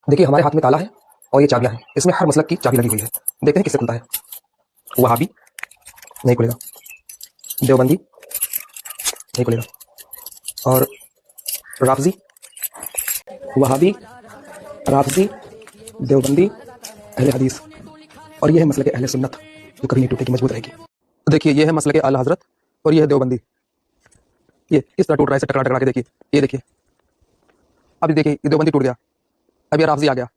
देखिए हमारे हाथ में ताला है और ये चाबियां हैं, इसमें हर मसलक की चाबी लगी हुई है। देखते हैं किससे खुलता है। वहाबी नहीं खुलेगा, देवबंदी नहीं खुलेगा, और राफजी, वहाबी, राफजी, देवबंदी, अहले हदीस, और ये है मसलक अहले सुन्नत जो कभी नहीं टूटेगी, मजबूत रहेगी। देखिए ये है मसलक आला हजरत और ये है देवबंदी। ये इस तरह टूट रहा है, टकरा टकरा के देखिए, ये देखिए, अभी देखिए ये देवबंदी टूट गया, अब ये राफजी आ गया।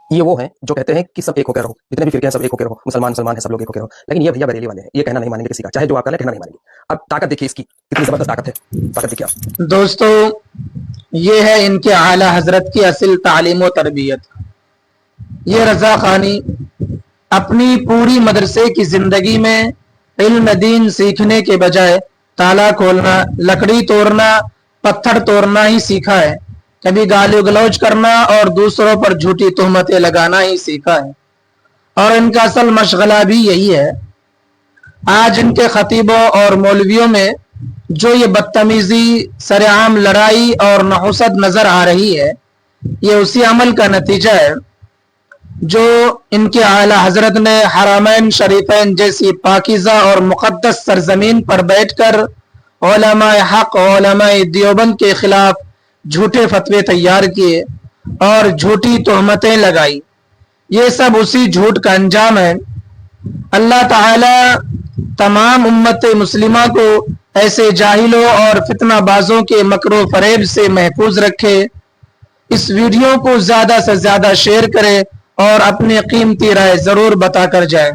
ये वो हैं जो कहते हैं कि सब एक होकर रहो, जितने भी फिरके हैं सब एक होकर रहो, मुसलमान है, सब लोग एक होकर रहो। लेकिन ये भैया बरेली वाले हैं, ये कहना नहीं मानेंगे किसी का, चाहे जो आप करें कहना नहीं मानेंगे। अब ताकत देखिए इसकी, कितनी जबरदस्त ताकत है, ताकत देखिए आप। दोस्तों, ये है इनके आला हजरत की असल तालीम व तरबियत। ये रजा खानी अपनी पूरी मदरसे की जिंदगी में इल्म दीन सीखने के बजाय ताला खोलना, लकड़ी तोड़ना, पत्थर तोड़ना ही सीखा है। कभी गाली गलौज करना और दूसरों पर झूठी तोहमतें लगाना ही सीखा है, और इनका असल मशगला भी यही है। आज इनके खतीबों और मौलवियों में जो ये बदतमीजी, सरेआम लड़ाई और नहुसत नजर आ रही है, ये उसी अमल का नतीजा है जो इनके आला हजरत ने हरमैन शरीफैन जैसी पाकीज़ा और मुक़द्दस सरजमीन पर बैठकर उलमाए हक, उलमाए देवबंद के खिलाफ झूठे फतवे तैयार किए और झूठी तोहमतें लगाई। ये सब उसी झूठ का अंजाम है। अल्लाह ताला तमाम उम्मत मुस्लिमा को ऐसे जाहिलों और फितनाबाजों के मकरो फरेब से महफूज रखे। इस वीडियो को ज्यादा से ज्यादा शेयर करें और अपनी कीमती राय जरूर बताकर जाए।